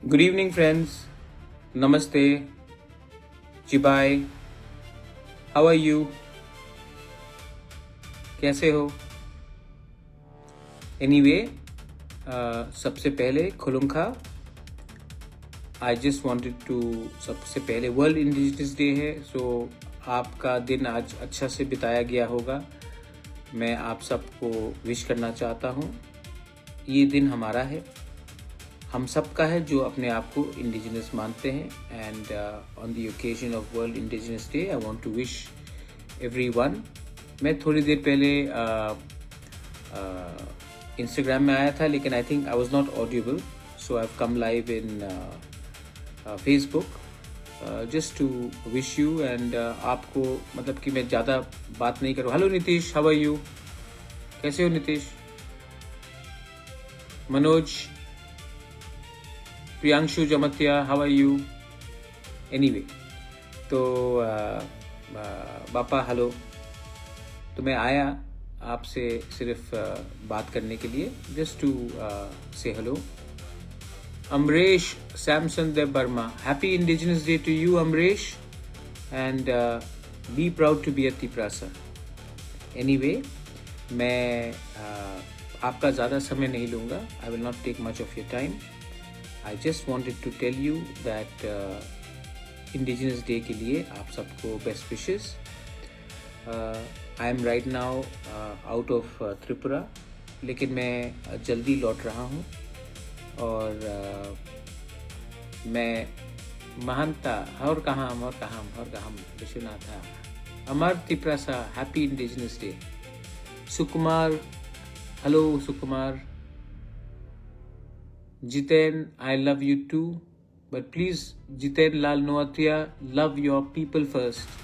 Good evening, friends. Namaste. Chibai. How are you? कैसे हो? Anyway, सबसे पहले खुलुमखा. I just wanted to सबसे पहले वर्ल्ड इंडिजिनस डे है, so आपका दिन आज अच्छा से बिताया गया होगा. मैं आप सबको विश करना चाहता हूँ. ये दिन हमारा है, हम सब का है जो अपने आप को इंडिजिनस मानते हैं. And on the occasion of world indigenous day I want to wish everyone. मैं थोड़ी देर पहले इंस्टाग्राम में आया था, लेकिन I think I was not audible, so I have come live in Facebook just to wish you. And आपको मतलब कि मैं ज़्यादा बात नहीं करूँ. Hello Nitish, how are you? कैसे हो Nitish? Manoj, Priyanshu Jamatia, how are you? Anyway, तो बापा हेलो. तो मैं आया आपसे सिर्फ बात करने के लिए, just to say hello. Amrish Samson Dev Varma, happy indigenous day to you Amrish, and be proud to be a Tiprasa. Anyway, मैं आपका ज़्यादा समय नहीं लूँगा. I will not take much of your time. I just wanted to tell you that Indigenous Day के लिए आप सबको best wishes. I am right now out of Tripura, लेकिन मैं जल्दी लौट रहा हूँ. और मैं महंता और कहाँ Vishwanath Amar Tiprasa, happy indigenous day. Sukumar, hello Sukumar. Jiten, I love you too, but please, Jiten Lal Noatia, love your people first,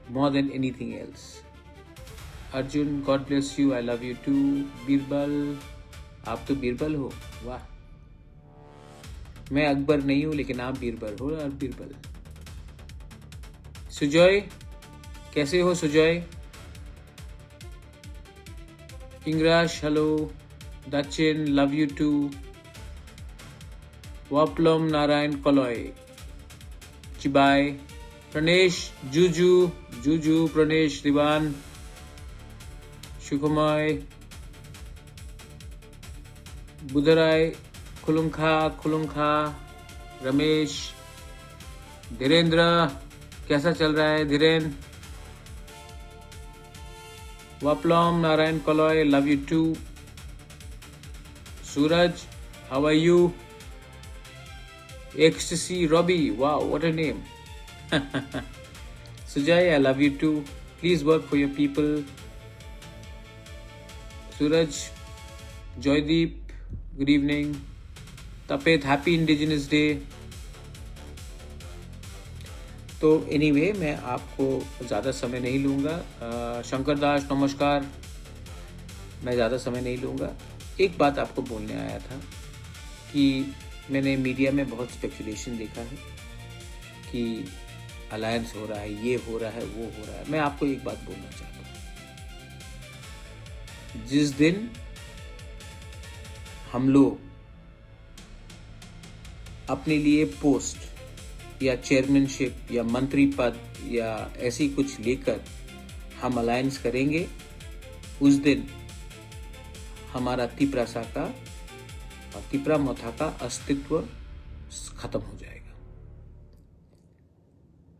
more than anything else. Arjun, God bless you, I love you too. Birbal, आप तो बीरबल हो, वाह. मैं अकबर नहीं हूँ, लेकिन आप बीरबल हो. और बीरबल. सुजॉय, कैसे हो Sujoy? Ingrash, hello. Dachin, love you too. Wapalam Narayan Kaloy, Chibai, Pranesh, Juju Pranesh Dewan, Sukhmay, Budhrai, Khulumkha, Ramesh, Dhirendra, कैसा चल रहा है Dhirendra? Wapalam Narayan Kaloy, love you too. Suraj, how are you? Ecstasy Robbie, wow, what a name. Sujay, I love you too. Please work for your people. Suraj, Joydeep, good evening. Tapet, happy Indigenous Day. तो anyway, मैं आपको ज़्यादा समय नहीं लूँगा. शंकर दास, नमस्कार. मैं ज़्यादा समय नहीं लूँगा. एक बात आपको बोलने आया था कि मैंने मीडिया में बहुत स्पेकुलेशन देखा है कि अलायंस हो रहा है, ये हो रहा है, वो हो रहा है. मैं आपको एक बात बोलना चाहता हूँ. जिस दिन हम लोग अपने लिए पोस्ट या चेयरमैनशिप या मंत्री पद या ऐसी कुछ लेकर हम अलायंस करेंगे, उस दिन हमारा तिपरासा का और तिपरा मोथा का अस्तित्व खत्म हो जाएगा.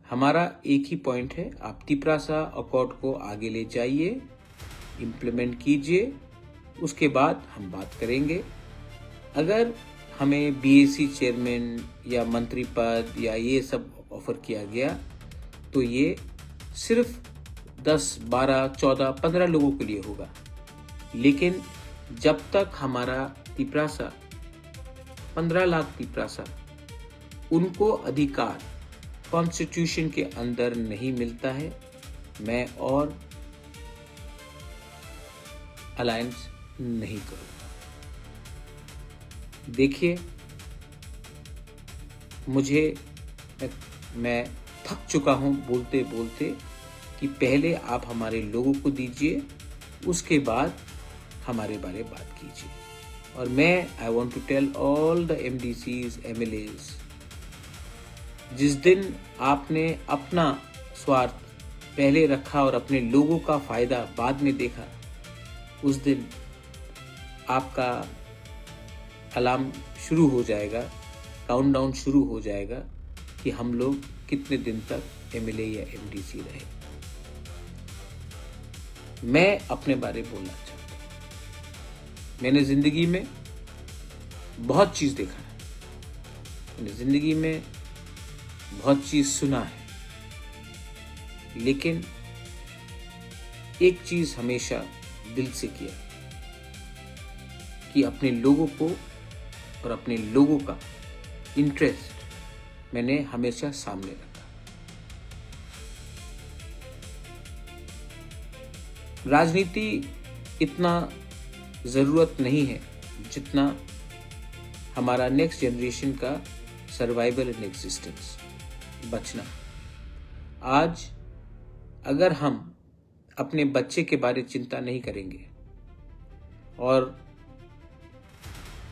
हमारा एक ही पॉइंट है, आप तिपरासा अकॉर्ड को आगे ले जाइए, इम्प्लीमेंट कीजिए, उसके बाद हम बात करेंगे. अगर हमें बीएसी चेयरमैन या मंत्री पद या ये सब ऑफर किया गया, तो ये सिर्फ 10, 12, 14, 15 लोगों के लिए होगा. लेकिन जब तक हमारा तिपरासा 15 लाख तिपरासा उनको अधिकार कॉन्स्टिट्यूशन के अंदर नहीं मिलता है, मैं और अलायंस नहीं करूंगा. देखिए, मैं थक चुका हूं बोलते बोलते कि पहले आप हमारे लोगों को दीजिए, उसके बाद हमारे बारे बात कीजिए. और मैं I want to tell all the MDCs, MLAs, जिस दिन आपने अपना स्वार्थ पहले रखा और अपने लोगों का फायदा बाद में देखा, उस दिन आपका अलार्म शुरू हो जाएगा, काउंटडाउन शुरू हो जाएगा कि हम लोग कितने दिन तक MLA या MDC रहे। मैं अपने बारे बोलना चाहता हूँ। मैंने जिंदगी में बहुत चीज देखा है, मैंने जिंदगी में बहुत चीज सुना है, लेकिन एक चीज हमेशा दिल से किया कि अपने लोगों को और अपने लोगों का इंटरेस्ट मैंने हमेशा सामने रखा। राजनीति इतना जरूरत नहीं है जितना हमारा नेक्स्ट जनरेशन का सर्वाइवल एंड एग्जिस्टेंस, बचना। आज अगर हम अपने बच्चे के बारे चिंता नहीं करेंगे और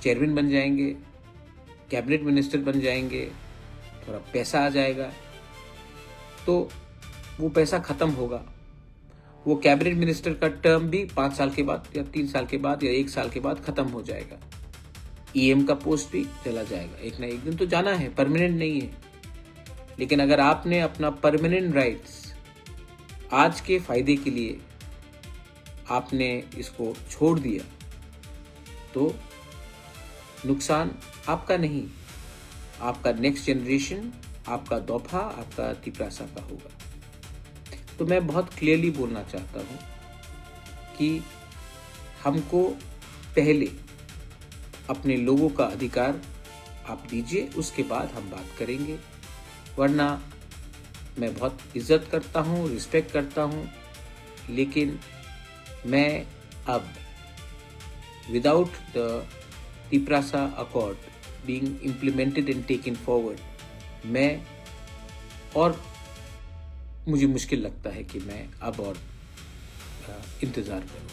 चेयरमैन बन जाएंगे, कैबिनेट मिनिस्टर बन जाएंगे, थोड़ा पैसा आ जाएगा, तो वो पैसा खत्म होगा। वो कैबिनेट मिनिस्टर का टर्म भी 5 साल के बाद या 3 साल के बाद या 1 साल के बाद खत्म हो जाएगा। EM का पोस्ट भी चला जाएगा, एक ना एक दिन तो जाना है, परमानेंट नहीं है। लेकिन अगर आपने अपना परमानेंट राइट्स आज के फायदे के लिए आपने इसको छोड़ दिया, तो नुकसान आपका नहीं, आपका नेक्स्ट जनरेशन, आपका दोपहा, आपका तिपरासा का होगा। तो मैं बहुत क्लियरली बोलना चाहता हूँ कि हमको पहले अपने लोगों का अधिकार आप दीजिए, उसके बाद हम बात करेंगे। वरना मैं बहुत इज्जत करता हूँ, रिस्पेक्ट करता हूँ, लेकिन मैं अब without the Tiprasa accord being implemented and taken forward, मैं और मुझे मुश्किल लगता है कि मैं अब और इंतज़ार करूँ।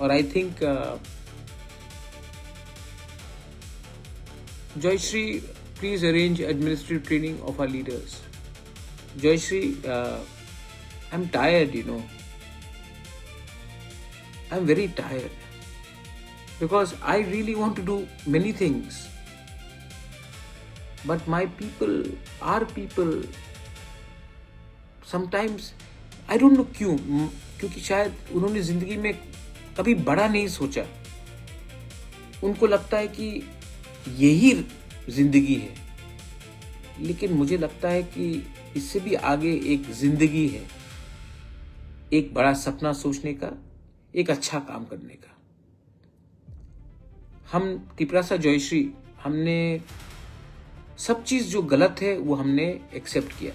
और I think Joyshri, please arrange administrative training of our leaders. Joyshri, I'm tired, I'm very tired because I really want to do many things. But my people, our people, sometimes I don't know क्यों, क्योंकि शायद उन्होंने जिंदगी में कभी बड़ा नहीं सोचा। उनको लगता है कि यही जिंदगी है, लेकिन मुझे लगता है कि इससे भी आगे एक जिंदगी है, एक बड़ा सपना सोचने का, एक अच्छा काम करने का। हम तिपरासा जयश्री, हमने सब चीज जो गलत है वो हमने एक्सेप्ट किया।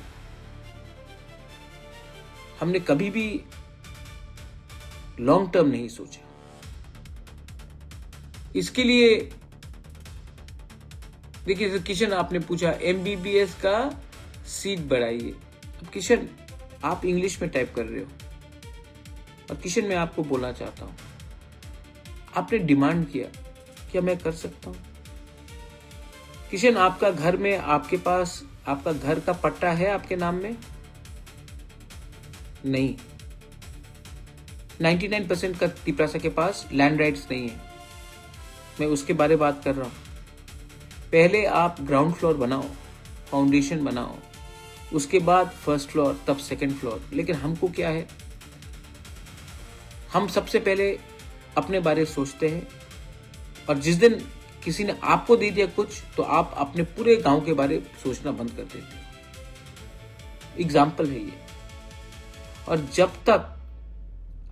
हमने कभी भी लॉन्ग टर्म नहीं सोचा। इसके लिए देखिए किशन, आपने पूछा MBBS का सीट बढ़ाइए। अब किशन, आप इंग्लिश में टाइप कर रहे हो, और किशन मैं आपको बोलना चाहता हूं, आपने डिमांड किया, क्या मैं कर सकता हूं? किशन, आपका घर में, आपके पास आपका घर का पट्टा है आपके नाम में? नहीं। 99% का तिपरासा के पास लैंड राइट्स नहीं है। मैं उसके बारे में बात कर रहा हूं। पहले आप ग्राउंड फ्लोर बनाओ, फाउंडेशन बनाओ, उसके बाद फर्स्ट फ्लोर, तब सेकंड फ्लोर। लेकिन हमको क्या है, हम सबसे पहले अपने बारे में सोचते हैं, और जिस दिन किसी ने आपको दे दिया कुछ, तो आप अपने पूरे गांव के बारे में सोचना बंद कर देते हो। एग्जाम्पल है ये। और जब तक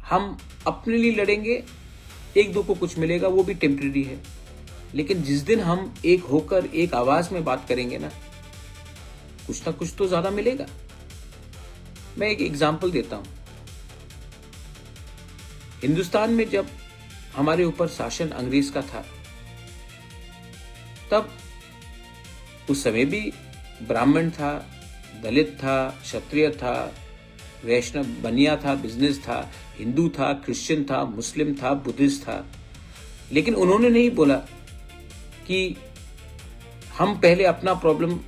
हम अपने लिए लड़ेंगे, एक दो को कुछ मिलेगा, वो भी टेम्परेरी है। लेकिन जिस दिन हम एक होकर एक आवाज में बात करेंगे ना कुछ तो ज्यादा मिलेगा। मैं एक एग्जाम्पल देता हूं। हिंदुस्तान में जब हमारे ऊपर शासन अंग्रेज का था, तब उस समय भी ब्राह्मण था, दलित था, क्षत्रिय था, वैष्णव बनिया था, बिजनेस था, हिंदू था, क्रिश्चियन था, मुस्लिम था, बुद्धिस्ट था। लेकिन उन्होंने नहीं बोला कि हम पहले अपना प्रॉब्लम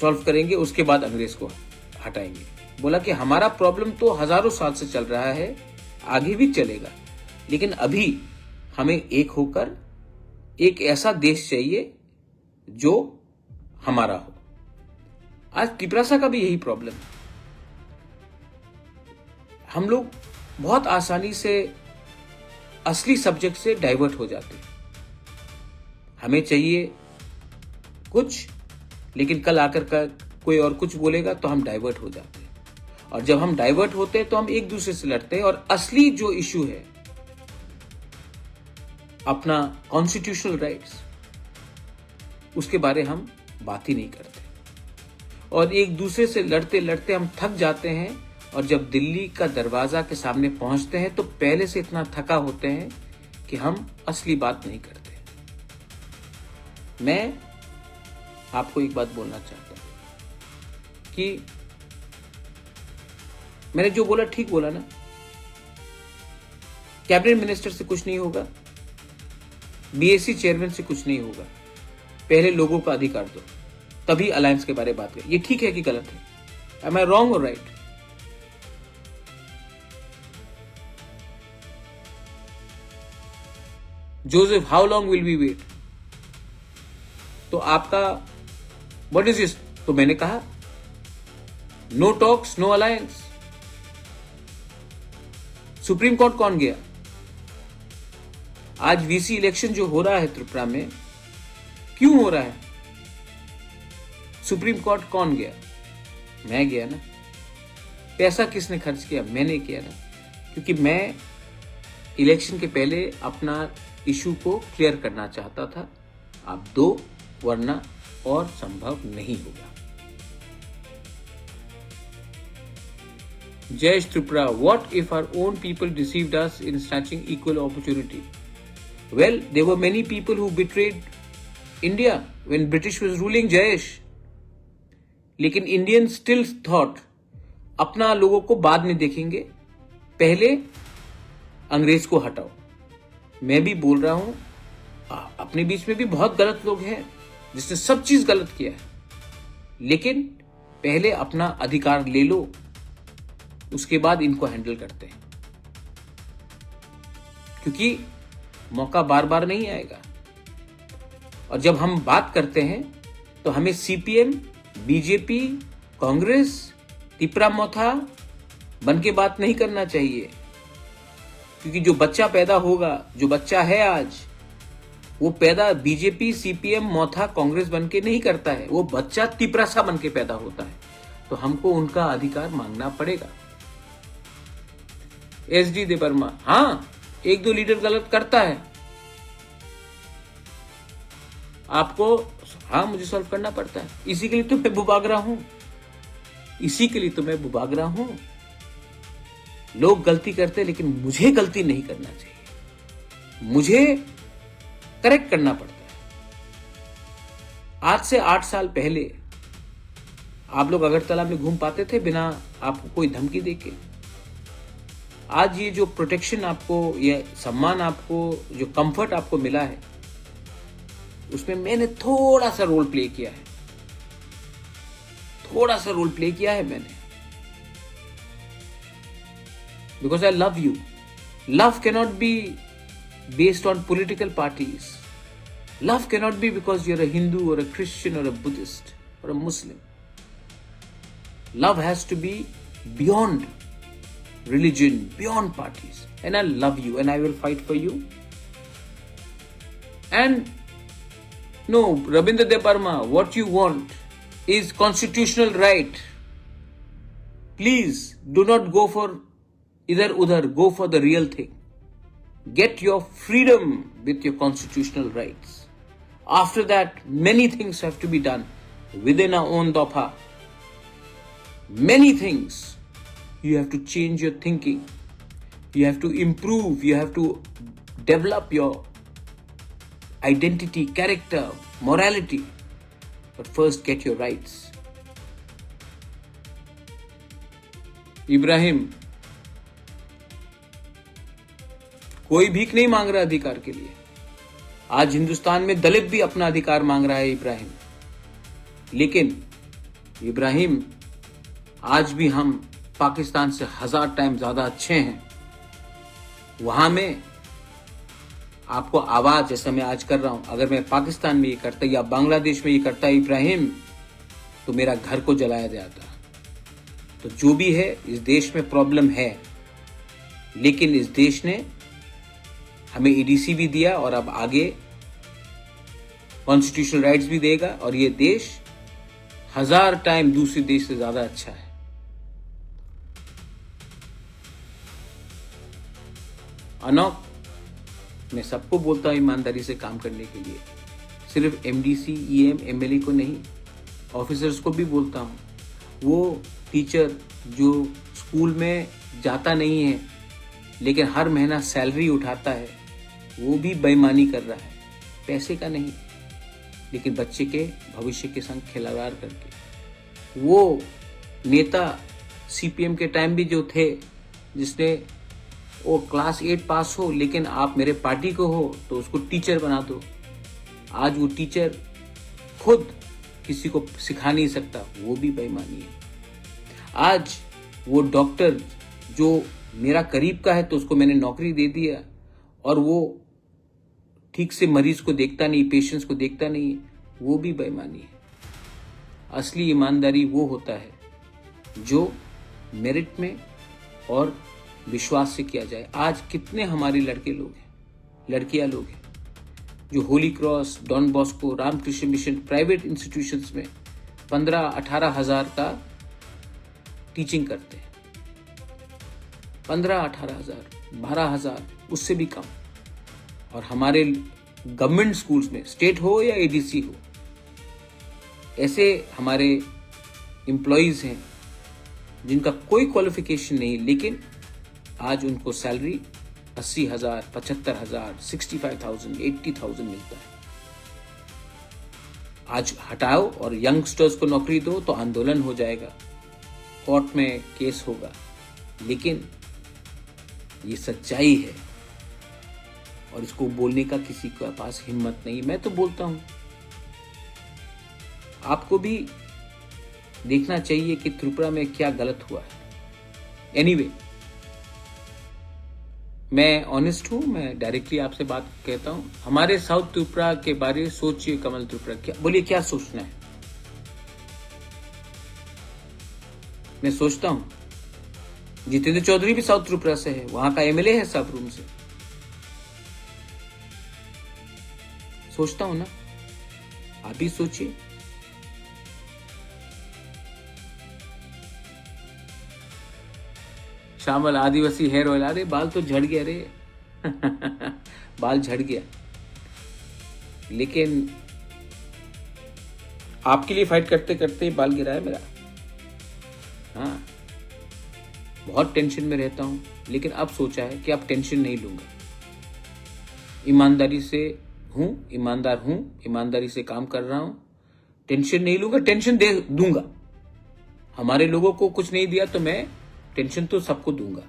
सॉल्व करेंगे, उसके बाद अंग्रेज को हटाएंगे। बोला कि हमारा प्रॉब्लम तो हजारों साल से चल रहा है, आगे भी चलेगा, लेकिन अभी हमें एक होकर एक ऐसा देश चाहिए जो हमारा हो। आज तिपरासा का भी यही प्रॉब्लम है। हम लोग बहुत आसानी से असली सब्जेक्ट से डाइवर्ट हो जाते हैं। हमें चाहिए कुछ, लेकिन कल आकर का कोई और कुछ बोलेगा तो हम डाइवर्ट हो जाते हैं, और जब हम डाइवर्ट होते हैं तो हम एक दूसरे से लड़ते हैं, और असली जो इशू है अपना कॉन्स्टिट्यूशनल राइट्स, उसके बारे हम बात ही नहीं करते, और एक दूसरे से लड़ते लड़ते हम थक जाते हैं, और जब दिल्ली का दरवाजा के सामने पहुंचते हैं तो पहले से इतना थका होते हैं कि हम असली बात नहीं करते। मैं आपको एक बात बोलना चाहता हूं कि मैंने जो बोला ठीक बोला ना। कैबिनेट मिनिस्टर से कुछ नहीं होगा, बीएससी चेयरमैन से कुछ नहीं होगा, पहले लोगों का अधिकार दो, तभी अलायंस के बारे में बात करें। ये ठीक है कि गलत है? एम आई रॉन्ग और right? Joseph, how long will we wait? तो आपका व्हाट इज दिस? तो मैंने कहा no talks, no alliance. Supreme Court कौन गया? आज वीसी इलेक्शन जो हो रहा है त्रिपुरा में, क्यों हो रहा है? सुप्रीम कोर्ट कौन गया? मैं गया ना। पैसा किसने खर्च किया? मैंने किया ना, क्योंकि मैं इलेक्शन के पहले अपना इशू को क्लियर करना चाहता था। आप दो, वरना और संभव नहीं होगा। Jai Tripura, what if our own people deceived us in snatching equal opportunity? Well, there were many people who betrayed India when British was ruling, Jayesh. लेकिन इंडियन still thought अपना लोगों को बाद में देखेंगे, पहले अंग्रेज को हटाओ। मैं भी बोल रहा हूं, अपने बीच में भी बहुत गलत लोग हैं जिसने सब चीज गलत किया है, लेकिन पहले अपना अधिकार ले लो, उसके बाद इनको हैंडल करते हैं, क्योंकि मौका बार बार नहीं आएगा। और जब हम बात करते हैं तो हमें सीपीएम, बीजेपी, कांग्रेस, तिपरा मोथा बन के बात नहीं करना चाहिए, क्योंकि जो बच्चा पैदा होगा, जो बच्चा है आज, वो पैदा बीजेपी, सीपीएम, मोथा, कांग्रेस बन के नहीं करता है, वो बच्चा तिपरासा बन के पैदा होता है। तो हमको उनका अधिकार मांगना पड़ेगा। एसडी देबर्मा, हाँ, एक दो लीडर गलत करता है, आपको हाँ मुझे सॉल्व करना पड़ता है। इसी के लिए तो मैं बुबागरा हूं, इसी के लिए तो मैं बुबागरा हूं। लोग गलती करते, लेकिन मुझे गलती नहीं करना चाहिए, मुझे करेक्ट करना पड़ता है। आज से 8 साल पहले आप लोग अगरतला में घूम पाते थे बिना आपको कोई धमकी देके। आज ये जो प्रोटेक्शन आपको, ये सम्मान आपको, जो कंफर्ट आपको मिला है, उसमें मैंने थोड़ा सा रोल प्ले किया है, थोड़ा सा रोल प्ले किया है मैंने, because I love you. Love cannot be based on political parties. Love cannot be because you're a Hindu or a Christian or a Buddhist or a Muslim. Love has to be beyond religion, beyond parties. And I love you and I will fight for you. And no, Rabindra Debarma, what you want is constitutional right. Please do not go for idhar udhar, go for the real thing. Get your freedom with your constitutional rights. After that, many things have to be done within our own Dopha. Many things. You have to change your thinking. You have to improve. You have to develop your identity, character, morality. But first, get your rights. Ibrahim, कोई भीख नहीं मांग रहा अधिकार के लिए। आज हिंदुस्तान में दलित भी अपना अधिकार मांग रहा है इब्राहिम, लेकिन इब्राहिम आज भी हम पाकिस्तान से 1000 टाइम ज्यादा अच्छे हैं। वहां में आपको आवाज जैसा मैं आज कर रहा हूं, अगर मैं पाकिस्तान में ये करता या बांग्लादेश में ये करता इब्राहिम, तो मेरा घर को जलाया जाता। तो जो भी है, इस देश में प्रॉब्लम है, लेकिन इस देश ने हमें ईडीसी भी दिया और अब आगे कॉन्स्टिट्यूशनल राइट्स भी देगा, और ये देश 1000 टाइम दूसरे देश से ज्यादा अच्छा है। अनोख, मैं सबको बोलता हूं ईमानदारी से काम करने के लिए, सिर्फ एमडीसी, ईएम, एमएलए को नहीं, ऑफिसर्स को भी बोलता हूं। वो टीचर जो स्कूल में जाता नहीं है लेकिन हर महीना सैलरी उठाता है, वो भी बेईमानी कर रहा है, पैसे का नहीं, लेकिन बच्चे के भविष्य के संग खिलवाड़ करके। वो नेता सीपीएम के टाइम भी जो थे, जिसने वो क्लास 8 पास हो लेकिन आप मेरे पार्टी को हो तो उसको टीचर बना दो। आज वो टीचर खुद किसी को सिखा नहीं सकता, वो भी बेईमानी है। आज वो डॉक्टर जो मेरा करीब का है तो उसको मैंने नौकरी दे दिया, और वो ठीक से मरीज को देखता नहीं, पेशेंट्स को देखता नहीं, वो भी बेईमानी है। असली ईमानदारी वो होता है जो मेरिट में और विश्वास से किया जाए। आज कितने हमारे लड़के लोग हैं, लड़कियां लोग हैं, जो Holy Cross, Don Bosco, Ramakrishna Mission private institutions में 15-18 हजार का टीचिंग करते हैं। 15-18 हजार, 12 हजार, उससे भी कम। और हमारे गवर्नमेंट स्कूल्स में, स्टेट हो या एडीसी हो, ऐसे हमारे एम्प्लॉयज हैं जिनका कोई क्वालिफिकेशन नहीं, लेकिन आज उनको सैलरी 80,000, 75,000, 65,000, 80,000 मिलता है। आज हटाओ और यंगस्टर्स को नौकरी दो तो आंदोलन हो जाएगा, कोर्ट में केस होगा, लेकिन ये सच्चाई है और इसको बोलने का किसी के पास हिम्मत नहीं। मैं तो बोलता हूं, आपको भी देखना चाहिए कि त्रिपुरा में क्या गलत हुआ है। एनीवे, मैं ऑनेस्ट हूं, मैं डायरेक्टली आपसे बात कहता हूं। हमारे साउथ त्रिपुरा के बारे में सोचिए कमल त्रिपुरा, क्या बोलिए, क्या सोचना है। मैं सोचता हूं जितेंद्र चौधरी भी साउथ त्रिपुरा से है, वहां का एमएलए है साबरूम से। सोचता हूं ना, आप भी सोचिए। शामल आदिवासी हेयर ऑयल, अरे बाल तो झड़ गया रे बाल झड़ गया, लेकिन आपके लिए फाइट करते करते बाल गिरा है मेरा। हाँ, बहुत टेंशन में रहता हूं, लेकिन अब सोचा है कि अब टेंशन नहीं लूंगा। ईमानदारी से हूं, ईमानदार हूं, ईमानदारी से काम कर रहा हूं, टेंशन नहीं लूंगा। टेंशन दे दूंगा, हमारे लोगों को कुछ नहीं दिया तो मैं टेंशन तो सबको दूंगा,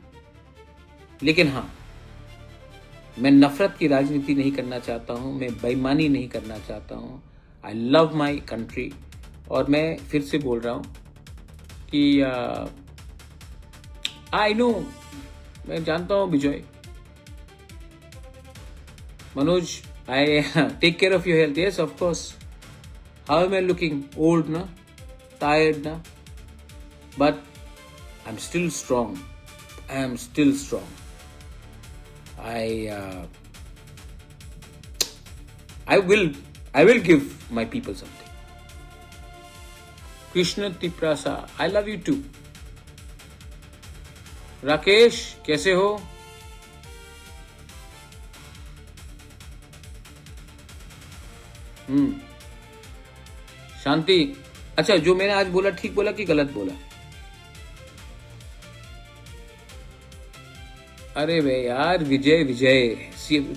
लेकिन हाँ, मैं नफरत की राजनीति नहीं करना चाहता हूं, मैं बेईमानी नहीं करना चाहता हूं। I love my country. और मैं फिर से बोल रहा हूं कि आई नो, मैं जानता हूं Vijay, Manoj, I take care of your health. Yes, of course. How am I looking? Old no, tired ना, but I'm still strong. I am still strong. I will give my people something. Krishna Tiprasa, I love you too. Rakesh, कैसे हो? शांति, अच्छा, जो मैंने आज बोला ठीक बोला कि गलत बोला? अरे वे यार, विजय,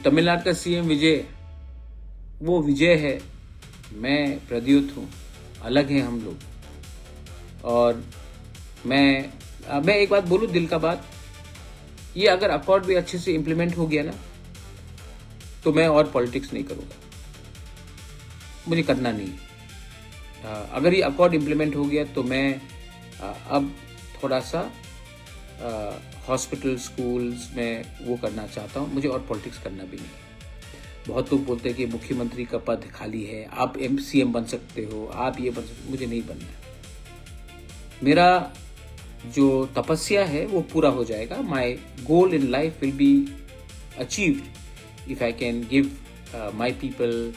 तमिलनाडु का सीएम विजय, वो विजय है, मैं प्रद्युत हूँ, अलग है हम लोग। और मैं एक बात बोलूँ, दिल का बात, ये अगर अकॉर्ड भी अच्छे से इम्प्लीमेंट हो गया ना, तो मैं और पॉलिटिक्स नहीं करूँगा, मुझे करना नहीं। अगर ये अकॉर्ड इम्प्लीमेंट हो गया तो मैं अब थोड़ा सा हॉस्पिटल स्कूल्स में वो करना चाहता हूँ, मुझे और पॉलिटिक्स करना भी नहीं। बहुत लोग बोलते हैं कि मुख्यमंत्री का पद खाली है, आप CM बन सकते हो, आप ये बन सकते, मुझे नहीं बनना है। मेरा जो तपस्या है वो पूरा हो जाएगा। My goal in life will be achieved if I can give my people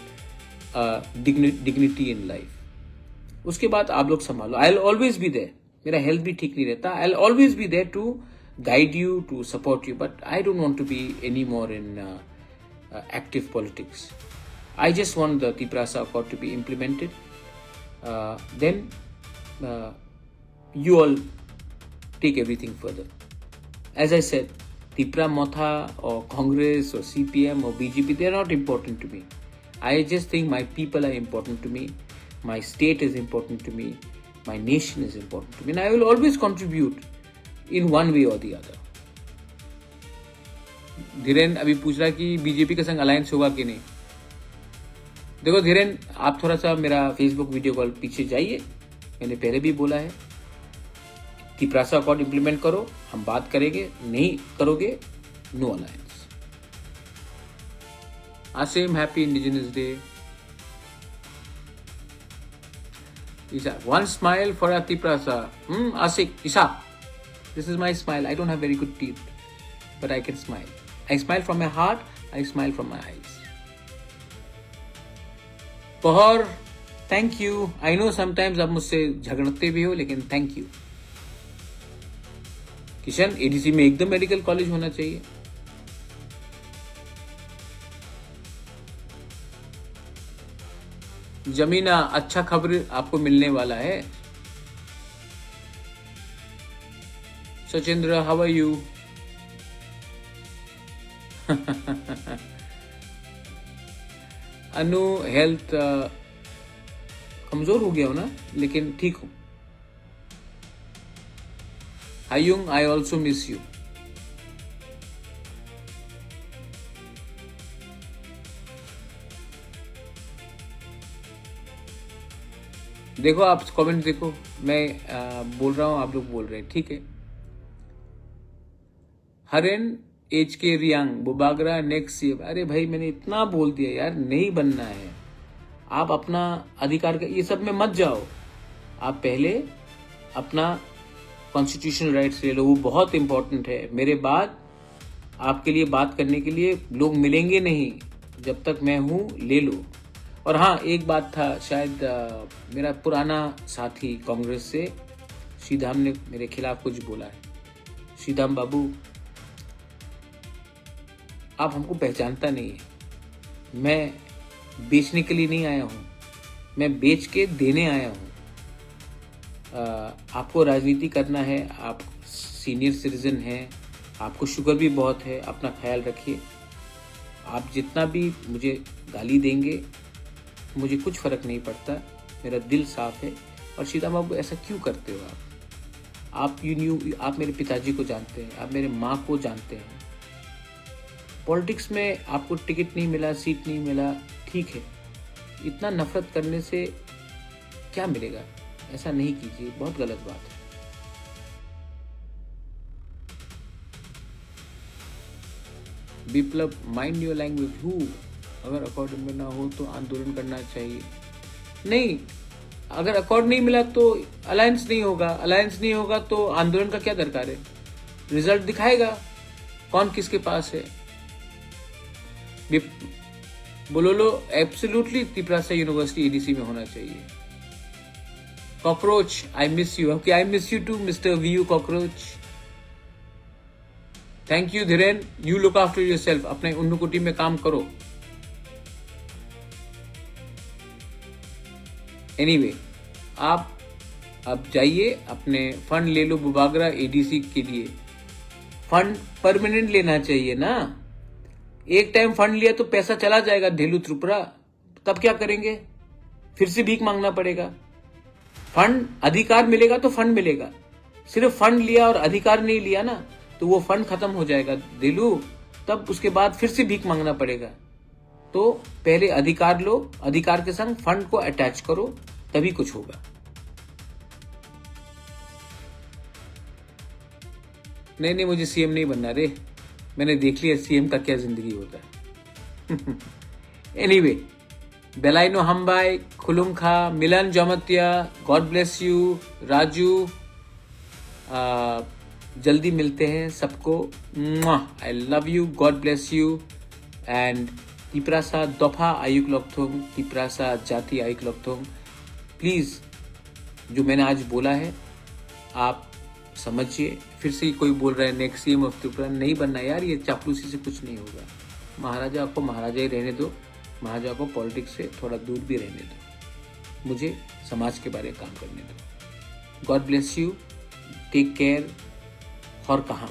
dignity in life. उसके बाद आप लोग संभालो। I will always be there. मेरा हेल्थ भी ठीक नहीं रहता, I will always be there to guide you, to support you, but I don't want to be any more in active politics. I just want the Tiprasa Accord to be implemented. Then you all take everything further. As I said, Tipra Motha or Congress or CPM or BJP, they are not important to me. I just think my people are important to me. My state is important to me. My nation is important to me. And I will always contribute in one way or the other. Dhiren अभी पूछ रहा कि BJP के संग alliance होगा कि नहीं। देखो धीरेन, आप थोड़ा सा मेरा फेसबुक वीडियो कॉल पीछे जाइए, मैंने पहले भी बोला है, तिप्रासा अकॉर्ड इंप्लीमेंट करो, हम बात करेंगे, नहीं करोगे no alliance. Asim, happy indigenous day. Isha, one smile for a Tiprasa. Asik, Isha, this is my smile. I don't have very good teeth, but I can smile. I smile from my heart. I smile from my eyes. Pahar, thank you. I know sometimes आप मुझसे झगड़ते भी हो, लेकिन thank you. Kishan, ADC में एकदम medical college होना चाहिए। जमीना, अच्छा खबर आपको मिलने वाला है। Sachindra, how are you? Anu, health कमजोर हो गया हो ना, लेकिन ठीक हूं। Hayung, I also miss you. देखो आप कमेंट देखो, मैं बोल रहा हूं, आप लोग बोल रहे हैं, ठीक है। हरेन, HK Reang, Bubagra next CM. अरे भाई, मैंने इतना बोल दिया यार, नहीं बनना है। आप अपना अधिकार का ये सब में मत जाओ। आप पहले अपना कॉन्स्टिट्यूशनल राइट्स ले लो, वो बहुत इंपॉर्टेंट है। मेरे बाद आपके लिए बात करने के लिए लोग मिलेंगे नहीं, जब तक मैं हूं ले लो। और हाँ, एक बात था, शायद मेरा पुराना साथी कांग्रेस से श्रीधाम ने मेरे खिलाफ कुछ बोला है। श्रीधाम बाबू, आप हमको पहचानता नहीं है। मैं बेचने के लिए नहीं आया हूं, मैं बेच के देने आया हूं। आपको राजनीति करना है, आप सीनियर सिटीजन हैं, आपको शुगर भी बहुत है, अपना ख्याल रखिए। आप जितना भी मुझे गाली देंगे, मुझे कुछ फर्क नहीं पड़ता, मेरा दिल साफ है। और सीधा बाबू, ऐसा क्यों करते हो आप आप मेरे पिताजी को जानते हैं, आप मेरे माँ को जानते हैं। पॉलिटिक्स में आपको टिकट नहीं मिला, सीट नहीं मिला, ठीक है, इतना नफरत करने से क्या मिलेगा? ऐसा नहीं कीजिए, बहुत गलत बात है। विप्लव, माइंड योर लैंग्वेज। हु, अगर अकॉर्ड में ना हो तो आंदोलन करना चाहिए। नहीं, अगर अकॉर्ड नहीं मिला तो अलायंस नहीं होगा, अलायंस नहीं होगा तो आंदोलन का क्या दरकार है? रिजल्ट दिखाएगा कौन किसके पास है। बोलो, एब्सोल्युटली तिप्रासा यूनिवर्सिटी एडीसी में होना चाहिए। Cockroach, I miss you. Okay, I miss you too mister VU cockroach. Thank you Dhiren, you look after yourself. अपने उन्नकुटी में काम करो। एनीवे, आप अब जाइए, अपने फंड ले लो बुबागरा एडीसी के लिए। फंड परमानेंट लेना चाहिए ना। एक टाइम फंड लिया तो पैसा चला जाएगा ढेलू त्रिपुरा, तब क्या करेंगे? फिर से भीख मांगना पड़ेगा। फंड, अधिकार मिलेगा तो फंड मिलेगा। सिर्फ फंड लिया और अधिकार नहीं लिया ना, तो वो फंड खत्म हो जाएगा ढेलू, तब उसके बाद फिर से भीख मांगना पड़ेगा। तो पहले अधिकार लो, अधिकार के संग फंड को अटैच करो, तभी कुछ होगा। नहीं, मुझे सीएम नहीं बनना रे, मैंने देख लिया सीएम का क्या जिंदगी होता है। Anyway, Belaino Hambai, Khulumkha, Milan Jamatia, God bless you, Raju, जल्दी मिलते हैं सबको। I love you, God bless you. And Tiprasa दफा आयुक लॉकथोंग, तिप्रासा जाति आयुक लॉकथोंग। प्लीज जो मैंने आज बोला है आप समझिए। फिर से कोई बोल रहा है नेक्स्ट सीएम ऑफ त्रिपुरा, नहीं बनना यार, ये चापलूसी से कुछ नहीं होगा। महाराजा को महाराजा ही रहने दो, महाराजा को पॉलिटिक्स से थोड़ा दूर भी रहने दो, मुझे समाज के बारे में काम करने दो। God bless you, take care. और कहाँ